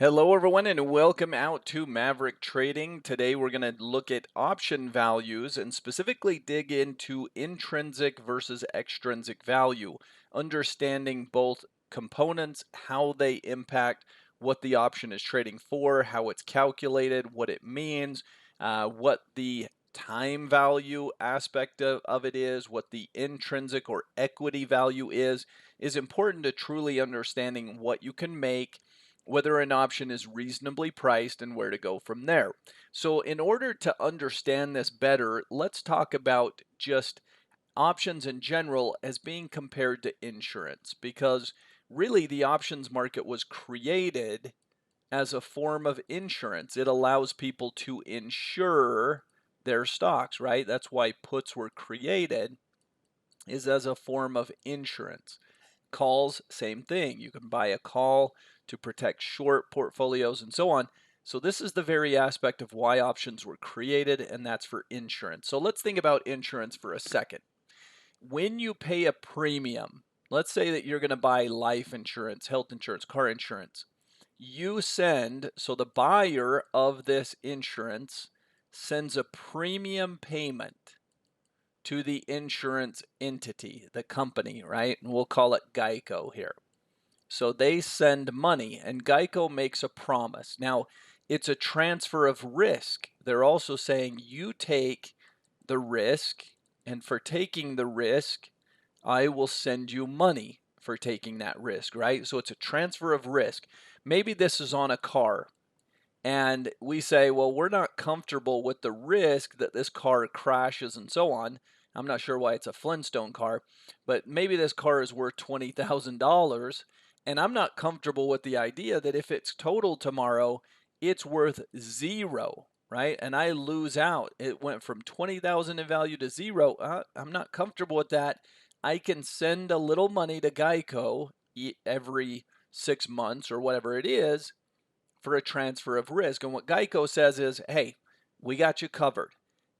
Hello, everyone, and welcome out to Maverick Trading. Today, we're going to look at option values and specifically dig into intrinsic versus extrinsic value, understanding both components, how they impact what the option is trading for, how it's calculated, what it means, what the time value aspect of it is, what the intrinsic or equity value is important to truly understanding what you can make, whether an option is reasonably priced, and where to go from there. So in order to understand this better, let's talk about just options in general as being compared to insurance, because really the options market was created as a form of insurance. It allows people to insure their stocks, right? That's why puts were created, is as a form of insurance. Calls, same thing. You can buy a call to protect short portfolios and so on. So this is the very aspect of why options were created, and that's for insurance. So let's think about insurance for a second. When you pay a premium, let's say that you're going to buy life insurance, health insurance, car insurance. So the buyer of this insurance sends a premium payment to the insurance entity, the company, right? And we'll call it Geico here. So they send money, and Geico makes a promise. Now, it's a transfer of risk. They're also saying you take the risk, and for taking the risk, I will send you money for taking that risk, right? So it's a transfer of risk. Maybe this is on a car, and we say, well, we're not comfortable with the risk that this car crashes and so on. I'm not sure why it's a Flintstone car, but maybe this car is worth $20,000, and I'm not comfortable with the idea that if it's totaled tomorrow, it's worth zero, right? And I lose out. It went from 20,000 in value to zero. I'm not comfortable with that. I can send a little money to Geico every 6 months or whatever it is for a transfer of risk. And what Geico says is, hey, we got you covered.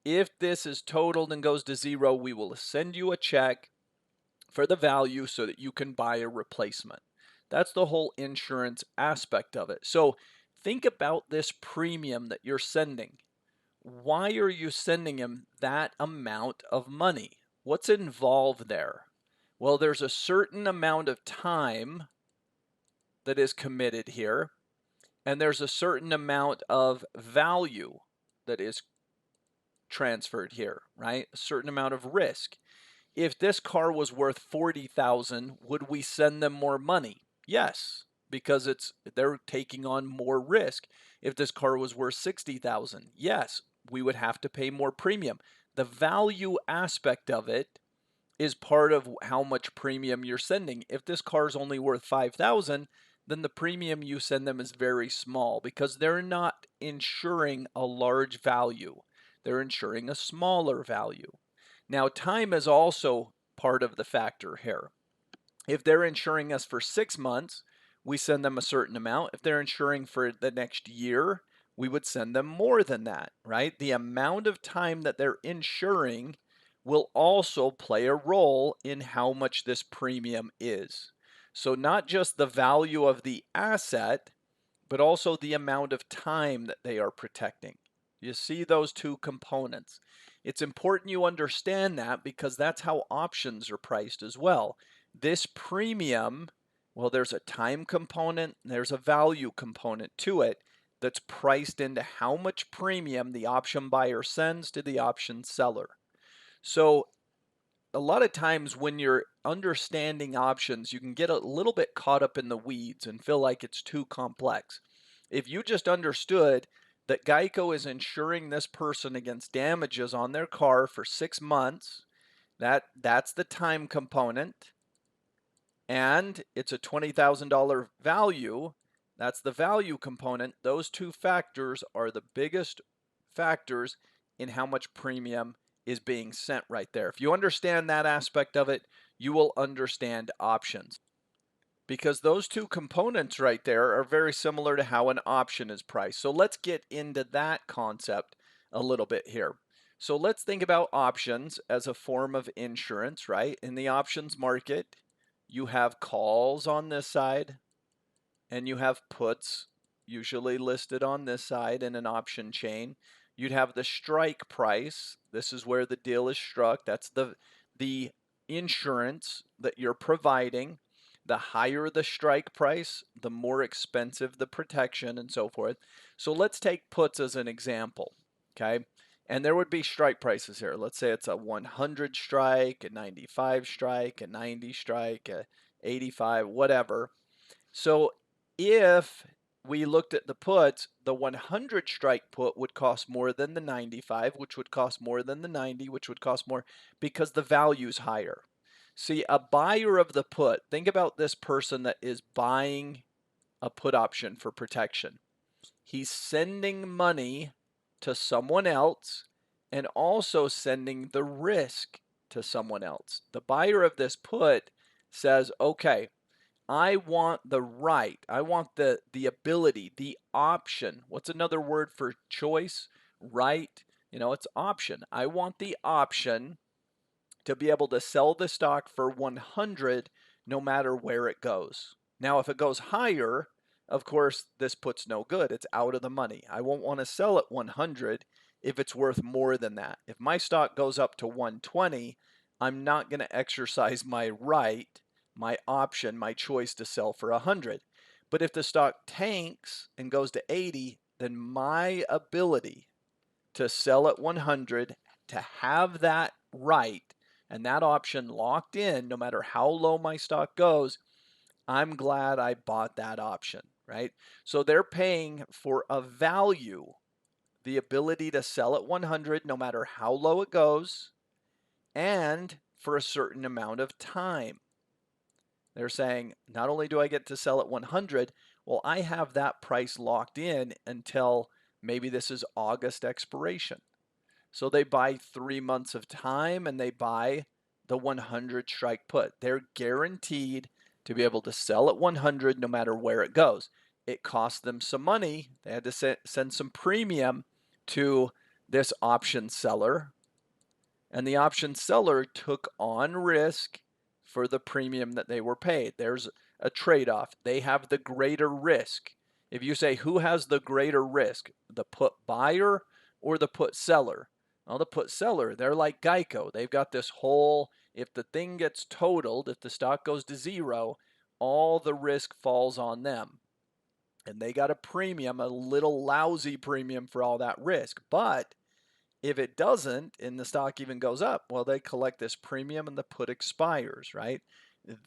If this is totaled and goes to zero, we will send you a check for the value so that you can buy a replacement. That's the whole insurance aspect of it. So think about this premium that you're sending. Why are you sending him that amount of money? What's involved there? Well, there's a certain amount of time that is committed here, and there's a certain amount of value that is transferred here, right? A certain amount of risk. If this car was worth 40,000, would we send them more money? Yes, because they're taking on more risk. If this car was worth 60,000, yes, we would have to pay more premium. The value aspect of it is part of how much premium you're sending. If this car is only worth 5,000, then the premium you send them is very small because they're not insuring a large value. They're insuring a smaller value. Now, time is also part of the factor here. If they're insuring us for 6 months, we send them a certain amount. If they're insuring for the next year, we would send them more than that, right? The amount of time that they're insuring will also play a role in how much this premium is. So not just the value of the asset, but also the amount of time that they are protecting. You see those two components. It's important you understand that because that's how options are priced as well. This premium, well, there's a time component, there's a value component to it that's priced into how much premium the option buyer sends to the option seller. So a lot of times when you're understanding options, you can get a little bit caught up in the weeds and feel like it's too complex. If you just understood that Geico is insuring this person against damages on their car for 6 months, that's the time component, and it's a $20,000 value, that's the value component. Those two factors are the biggest factors in how much premium is being sent right there. If you understand that aspect of it, you will understand options, because those two components right there are very similar to how an option is priced. So let's get into that concept a little bit here. So let's think about options as a form of insurance, right? In the options market, you have calls on this side and you have puts usually listed on this side in an option chain. You'd have the strike price. This is where the deal is struck. That's the insurance that you're providing. The higher the strike price, the more expensive the protection and so forth. So let's take puts as an example, okay? And there would be strike prices here. Let's say it's a 100 strike, a 95 strike, a 90 strike, a 85, whatever. So if we looked at the puts, the 100 strike put would cost more than the 95, which would cost more than the 90, which would cost more because the value's higher. See, a buyer of the put, think about this person that is buying a put option for protection. He's sending money to someone else and also sending the risk to someone else. The buyer of this put says, okay, I want the right. I want the ability, the option. What's another word for choice? Right? It's option. I want the option to be able to sell the stock for 100 no matter where it goes. Now, if it goes higher, of course, this puts no good. It's out of the money. I won't want to sell at 100 if it's worth more than that. If my stock goes up to 120, I'm not going to exercise my right, my option, my choice to sell for 100. But if the stock tanks and goes to 80, then my ability to sell at 100, to have that right and that option locked in no matter how low my stock goes, I'm glad I bought that option, right? So they're paying for a value, the ability to sell at 100 no matter how low it goes, and for a certain amount of time. They're saying, not only do I get to sell at 100, well, I have that price locked in until maybe this is August expiration. So they buy 3 months of time and they buy the 100 strike put. They're guaranteed to be able to sell at 100 no matter where it goes. It cost them some money. They had to send some premium to this option seller, and the option seller took on risk for the premium that they were paid. There's a trade-off. They have the greater risk. If you say who has the greater risk, the put buyer or the put seller? Well, the put seller, they're like Geico. They've got this whole, if the thing gets totaled, if the stock goes to zero, all the risk falls on them. And they got a premium, a little lousy premium for all that risk. But if it doesn't and the stock even goes up, well, they collect this premium and the put expires, right?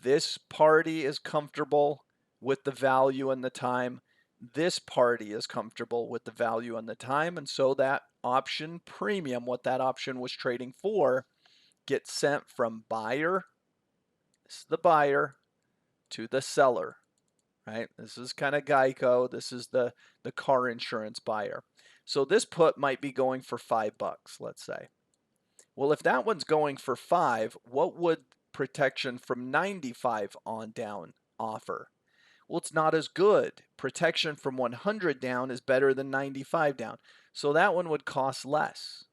This party is comfortable with the value and the time. This party is comfortable with the value and the time. And so that option premium, what that option was trading for, gets sent from buyer, this is the buyer, to the seller, right? This is kind of Geico. This is the car insurance buyer. So this put might be going for $5, let's say. Well, if that one's going for 5, what would protection from 95 on down offer? Well, it's not as good. Protection from 100 down is better than 95 down. So that one would cost less.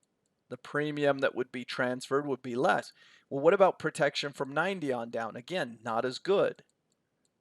The premium that would be transferred would be less. Well, what about protection from 90 on down? Again, not as good.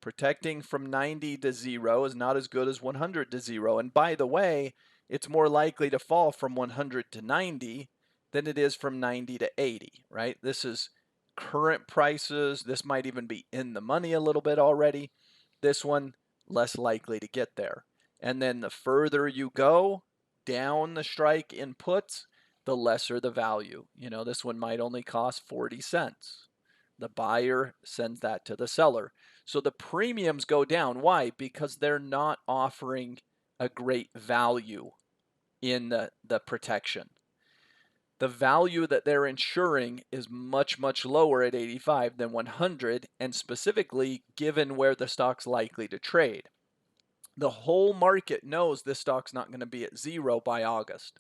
Protecting from 90 to 0 is not as good as 100 to 0. And by the way, it's more likely to fall from 100 to 90 than it is from 90 to 80, right? This is current prices. This might even be in the money a little bit already. This one, less likely to get there. And then the further you go down the strike inputs, the lesser the value. This one might only cost 40 cents. The buyer sends that to the seller. So the premiums go down. Why? Because they're not offering a great value in the protection. The value that they're insuring is much, much lower at 85 than 100, and specifically given where the stock's likely to trade. The whole market knows this stock's not going to be at 0 by August.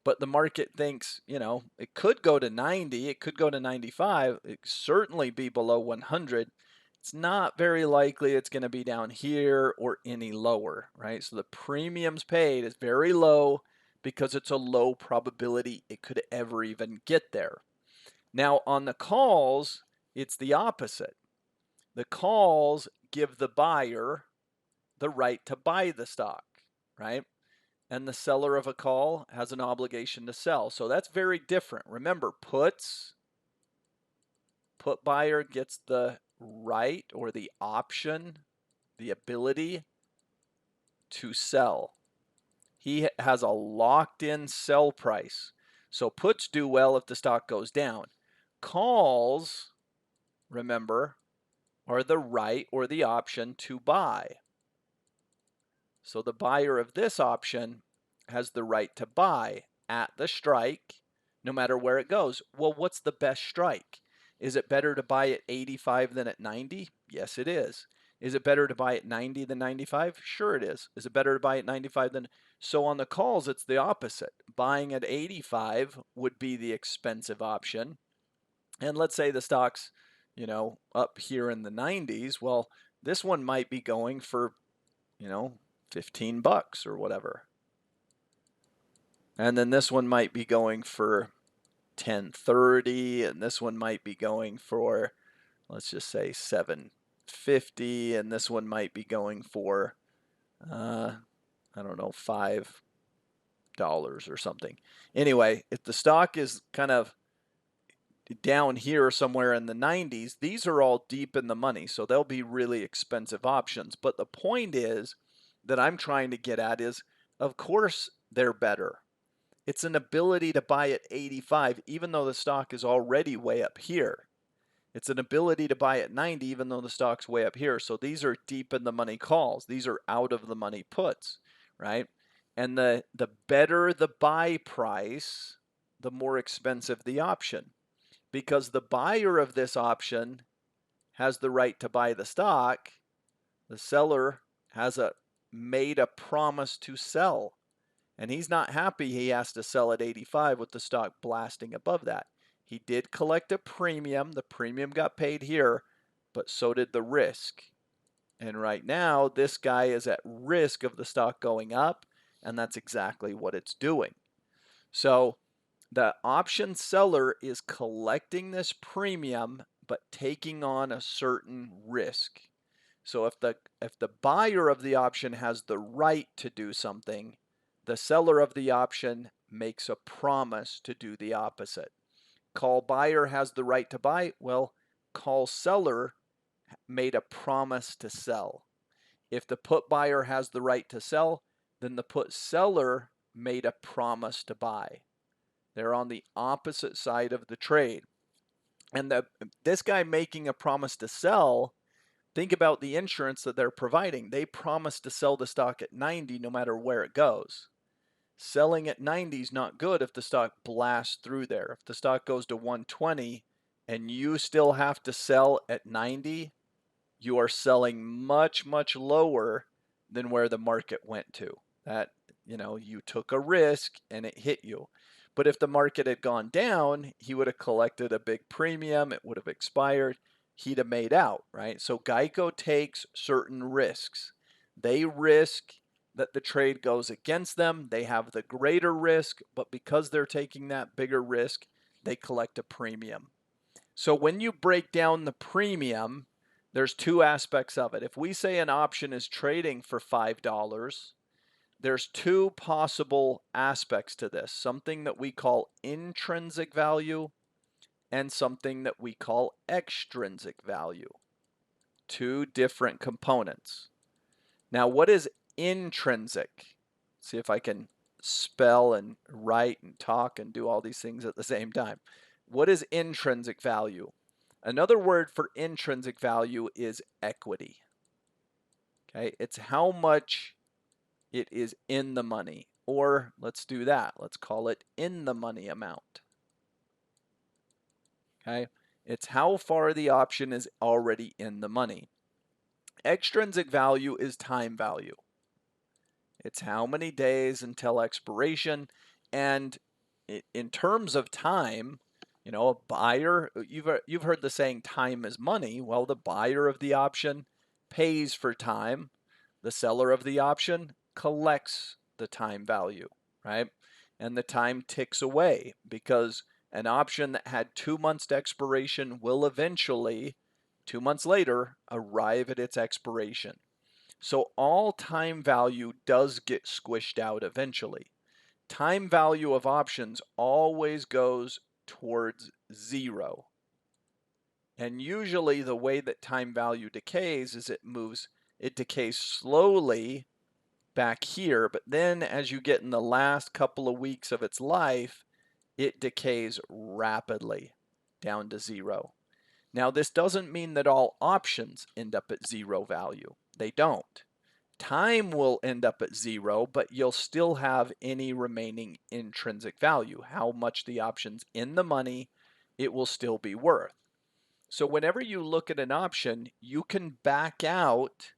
But the market thinks, it could go to 90, it could go to 95, it could certainly be below 100. It's not very likely it's going to be down here or any lower, right? So the premiums paid is very low because it's a low probability it could ever even get there. Now on the calls, it's the opposite. The calls give the buyer the right to buy the stock. right? And the seller of a call has an obligation to sell. So that's very different. Remember, put buyer gets the right or the option, the ability to sell. He has a locked in sell price. So puts do well if the stock goes down. Calls, remember, are the right or the option to buy. So the buyer of this option has the right to buy at the strike, no matter where it goes. Well, what's the best strike? Is it better to buy at 85 than at 90? Yes, it is. Is it better to buy at 90 than 95? Sure it is. Is it better to buy at 95 than... So on the calls, it's the opposite. Buying at 85 would be the expensive option. And let's say the stock's, up here in the 90s. Well, this one might be going for, 15 bucks or whatever. And then this one might be going for 10.30, and this one might be going for, let's just say, 7.50, and this one might be going for I don't know, $5 or something. Anyway, if the stock is kind of down here somewhere in the 90s, these are all deep in the money, so they'll be really expensive options. But the point is that I'm trying to get at is, of course, they're better. It's an ability to buy at 85, even though the stock is already way up here. It's an ability to buy at 90, even though the stock's way up here. So these are deep in the money calls. These are out of the money puts, right? And the better the buy price, the more expensive the option. Because the buyer of this option has the right to buy the stock, the seller has made a promise to sell. And he's not happy he has to sell at 85 with the stock blasting above that. He did collect a premium. The premium got paid here, but so did the risk. And right now, this guy is at risk of the stock going up, and that's exactly what it's doing. So the option seller is collecting this premium, but taking on a certain risk. So if the buyer of the option has the right to do something, the seller of the option makes a promise to do the opposite. Call buyer has the right to buy. Well, call seller made a promise to sell. If the put buyer has the right to sell, then the put seller made a promise to buy. They're on the opposite side of the trade. And this guy making a promise to sell, think about the insurance that they're providing. They promise to sell the stock at 90 no matter where it goes. Selling at 90 is not good if the stock blasts through there. If the stock goes to 120 and you still have to sell at 90, you are selling much, much lower than where the market went to. That, you took a risk and it hit you. But if the market had gone down, he would have collected a big premium. It would have expired. He'd have made out, right? So Geico takes certain risks. They risk that the trade goes against them. They have the greater risk, but because they're taking that bigger risk, they collect a premium. So when you break down the premium, there's two aspects of it. If we say an option is trading for $5, there's two possible aspects to this. Something that we call intrinsic value and something that we call extrinsic value. Two different components. Now, what is intrinsic? See if I can spell and write and talk and do all these things at the same time. What is intrinsic value? Another word for intrinsic value is equity. Okay, it's how much it is in the money. Or let's do that. Let's call it in the money amount. Okay, it's how far the option is already in the money. Extrinsic value is time value. It's how many days until expiration. And in terms of time, a buyer, you've heard the saying time is money. Well, the buyer of the option pays for time. The seller of the option collects the time value, right? And the time ticks away because an option that had 2 months to expiration will eventually, 2 months later, arrive at its expiration. So all time value does get squished out eventually. Time value of options always goes towards 0. And usually the way that time value decays is it decays slowly back here, but then as you get in the last couple of weeks of its life, it decays rapidly down to 0. Now, this doesn't mean that all options end up at 0 value. They don't. Time will end up at 0, but you'll still have any remaining intrinsic value. How much the option's in the money, it will still be worth. So whenever you look at an option, you can back out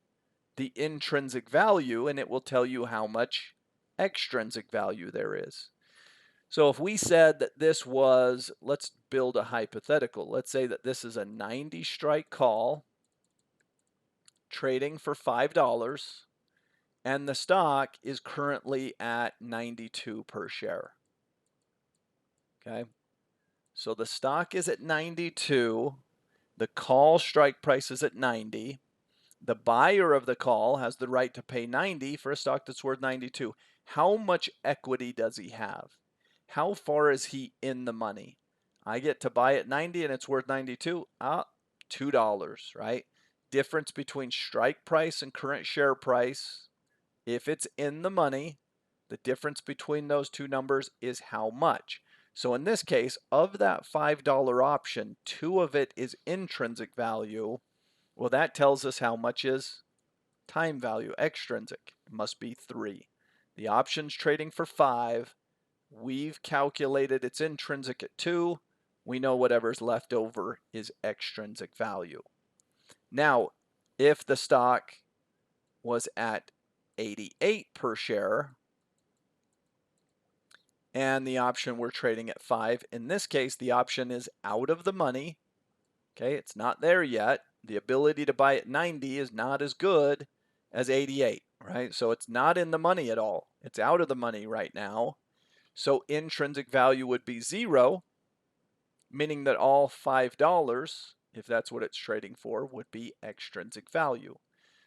the intrinsic value and it will tell you how much extrinsic value there is. So if we said that this was, let's build a hypothetical. Let's say that this is a 90 strike call trading for $5 and the stock is currently at 92 per share. Okay. So the stock is at 92. The call strike price is at 90. The buyer of the call has the right to pay 90 for a stock that's worth 92. How much equity does he have? How far is he in the money? I get to buy at 90 and it's worth 92. $2, right? Difference between strike price and current share price. If it's in the money, the difference between those two numbers is how much. So in this case, of that $5 option, 2 of it is intrinsic value. Well, that tells us how much is time value, extrinsic. It must be 3. The option's trading for 5. We've calculated its intrinsic at 2. We know whatever's left over is extrinsic value. Now, if the stock was at 88 per share, and the option we're trading at 5. In this case, the option is out of the money. Okay, it's not there yet. The ability to buy at 90 is not as good as 88, right? So it's not in the money at all. It's out of the money right now. So intrinsic value would be 0, meaning that all $5, if that's what it's trading for, would be extrinsic value.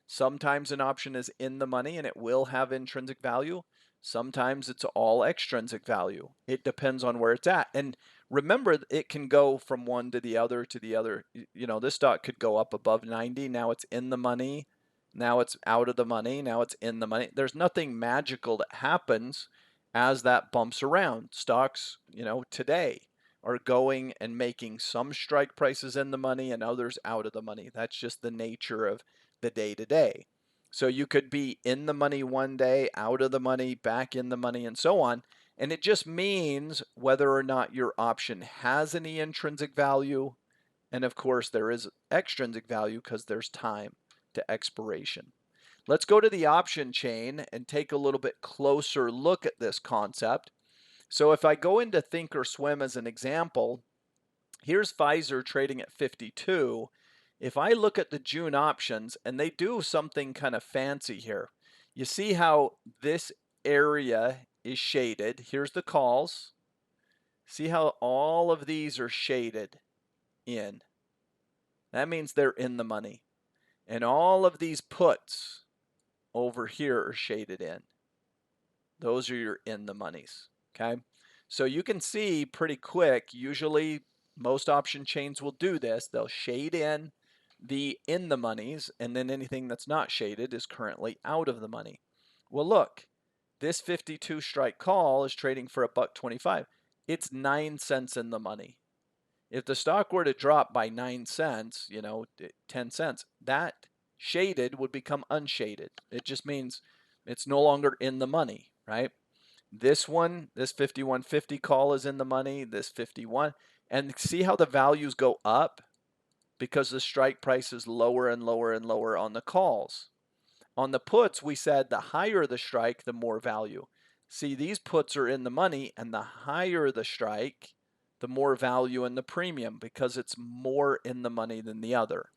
Sometimes an option is in the money and it will have intrinsic value. Sometimes it's all extrinsic value. It depends on where it's at. And remember, it can go from one to the other to the other. You know, this stock could go up above 90. Now it's in the money. Now it's out of the money. Now it's in the money. There's nothing magical that happens as that bumps around. Stocks, you know, today are going and making some strike prices in the money and others out of the money. That's just the nature of the day-to-day. So you could be in the money one day, out of the money, back in the money, and so on. And it just means whether or not your option has any intrinsic value. And of course, there is extrinsic value because there's time to expiration. Let's go to the option chain and take a little bit closer look at this concept. So if I go into Thinkorswim as an example, here's Pfizer trading at 52. If I look at the June options, and they do something kind of fancy here. You see how this area is shaded. Here's the calls. See how all of these are shaded in. That means they're in the money. And all of these puts over here are shaded in. Those are your in the monies. Okay. So you can see pretty quick, usually most option chains will do this. They'll shade in the monies, and then anything that's not shaded is currently out of the money. Well, look, this 52 strike call is trading for $1.25. It's 9 cents in the money. If the stock were to drop by 9 cents, 10 cents, that shaded would become unshaded. It just means it's no longer in the money, right? This one, this 51.50 call is in the money, this 51. And see how the values go up? Because the strike price is lower and lower and lower on the calls. On the puts, we said the higher the strike, the more value. See, these puts are in the money, and the higher the strike, the more value in the premium because it's more in the money than the other.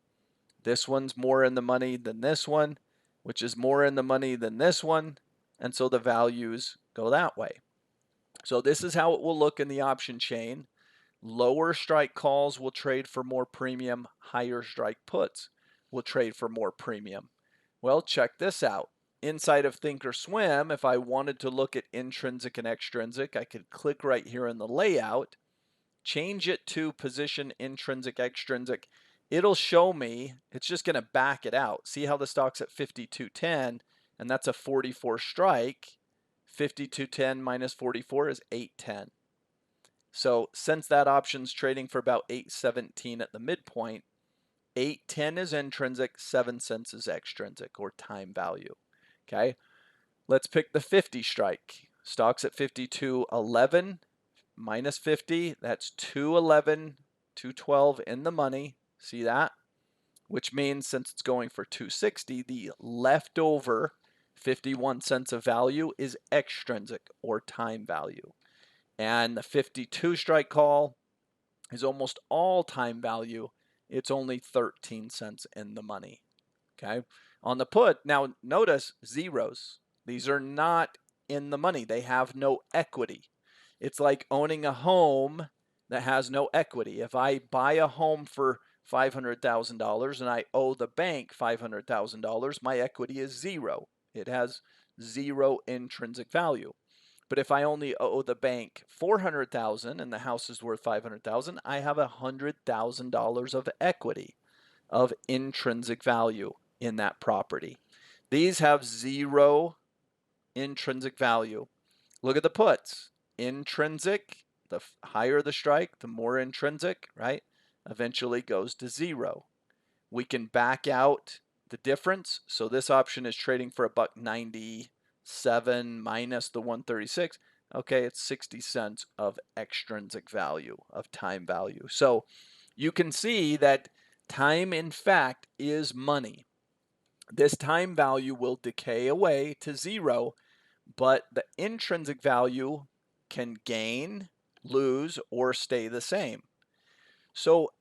This one's more in the money than this one, which is more in the money than this one, and so the values go that way. So this is how it will look in the option chain. Lower strike calls will trade for more premium. Higher strike puts will trade for more premium. Well, check this out. Inside of Thinkorswim, if I wanted to look at intrinsic and extrinsic, I could click right here in the layout, change it to position intrinsic, extrinsic. It'll show me, it's just going to back it out. See how the stock's at 52.10, and that's a 44 strike. 52.10 minus 44 is 810. So since that option's trading for about 817 at the midpoint, 810 is intrinsic, 7 cents is extrinsic or time value. Okay, let's pick the 50 strike. Stock's at 52.11 minus 50, that's 211, 212 in the money. See that? Which means since it's going for 260, the leftover 51 cents of value is extrinsic or time value. And the 52 strike call is almost all time value. It's only 13 cents in the money. Okay. On the put, now notice zeros. These are not in the money. They have no equity. It's like owning a home that has no equity. If I buy a home for $500,000 and I owe the bank $500,000, my equity is zero. It has zero intrinsic value. But if I only owe the bank $400,000 and the house is worth $500,000, I have $100,000 of equity, of intrinsic value in that property. These have zero intrinsic value. Look at the puts. Intrinsic, the higher the strike, the more intrinsic, right? Eventually goes to zero. We can back out the difference. So this option is trading for $1.97 minus the 136. Okay, it's 60 cents of extrinsic value, of time value. So you can see that time, in fact, is money. This time value will decay away to zero, but the intrinsic value can gain, lose, or stay the same. So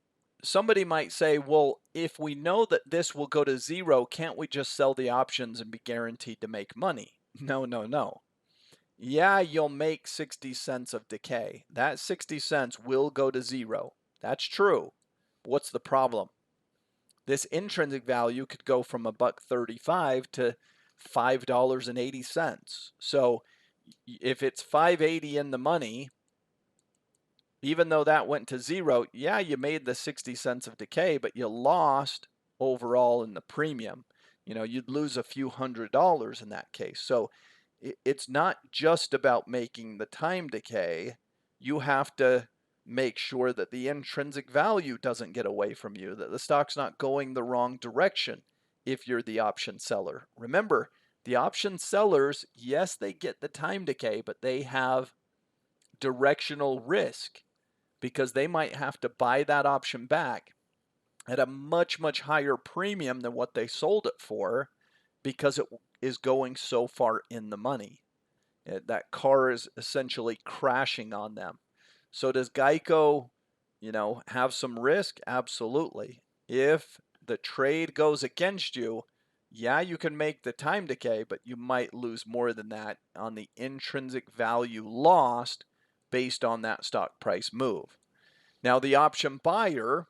somebody might say, well, if we know that this will go to zero, can't we just sell the options and be guaranteed to make money? No, no, no. Yeah, you'll make 60 cents of decay. That 60 cents will go to zero. That's true. What's the problem? This intrinsic value could go from $1.35 to $5.80. So if it's $5.80 in the money, even though that went to zero, yeah, you made the 60 cents of decay, but you lost overall in the premium. You know, you'd lose a few $100s in that case. So it's not just about making the time decay. You have to make sure that the intrinsic value doesn't get away from you, that the stock's not going the wrong direction if you're the option seller. Remember, the option sellers, yes, they get the time decay, but they have directional risk because they might have to buy that option back at a much, much higher premium than what they sold it for because it is going so far in the money. That car is essentially crashing on them. So does Geico, have some risk? Absolutely. If the trade goes against you, yeah, you can make the time decay, but you might lose more than that on the intrinsic value lost based on that stock price move. Now, the option buyer,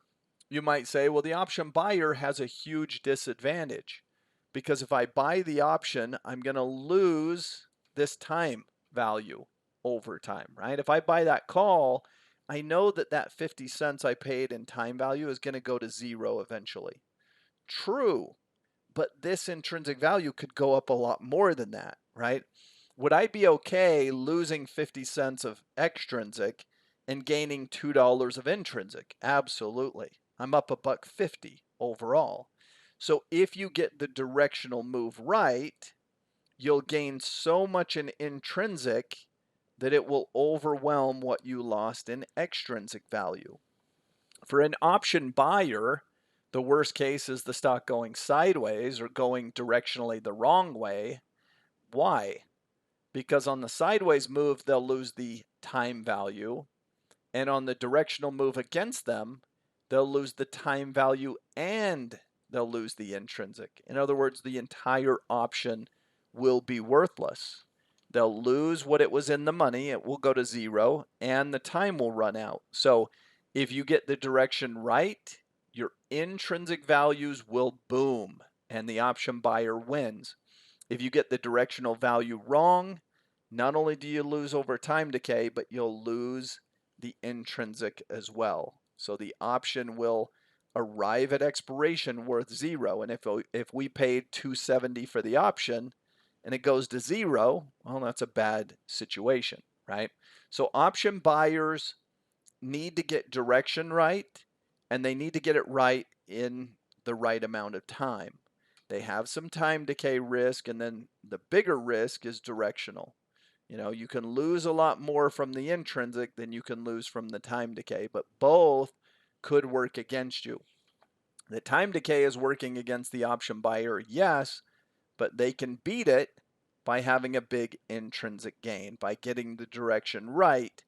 you might say, well, the option buyer has a huge disadvantage because if I buy the option, I'm going to lose this time value over time, right? If I buy that call, I know that that 50 cents I paid in time value is going to go to zero eventually. True, but this intrinsic value could go up a lot more than that, right? Would I be okay losing 50 cents of extrinsic and gaining $2 of intrinsic? Absolutely. I'm up $1.50 overall. So if you get the directional move right, you'll gain so much in intrinsic that it will overwhelm what you lost in extrinsic value. For an option buyer, the worst case is the stock going sideways or going directionally the wrong way. Why? Because on the sideways move, they'll lose the time value. And on the directional move against them, they'll lose the time value and they'll lose the intrinsic. In other words, the entire option will be worthless. They'll lose what it was in the money, it will go to zero, and the time will run out. So if you get the direction right, your intrinsic values will boom. and the option buyer wins. If you get the directional value wrong, not only do you lose over time decay, but you'll lose the intrinsic as well. So the option will arrive at expiration worth 0. And if we paid 270 for the option and it goes to 0, well, that's a bad situation, right? So option buyers need to get direction right, and they need to get it right in the right amount of time. They have some time decay risk, and then the bigger risk is directional. You can lose a lot more from the intrinsic than you can lose from the time decay, but both could work against you. The time decay is working against the option buyer, yes, but they can beat it by having a big intrinsic gain, by getting the direction right.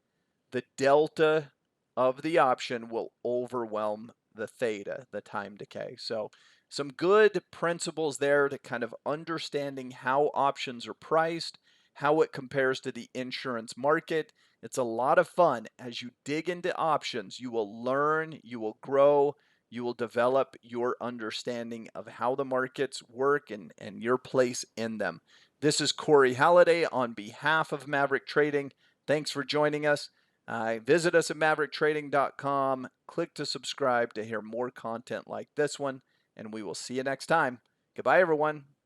The delta of the option will overwhelm the theta, the time decay. So some good principles there to kind of understanding how options are priced, how it compares to the insurance market. It's a lot of fun. As you dig into options, you will learn, you will grow, you will develop your understanding of how the markets work and your place in them. This is Corey Halliday on behalf of Maverick Trading. Thanks for joining us. Visit us at maverickTrading.com. Click to subscribe to hear more content like this one, and we will see you next time. Goodbye, everyone.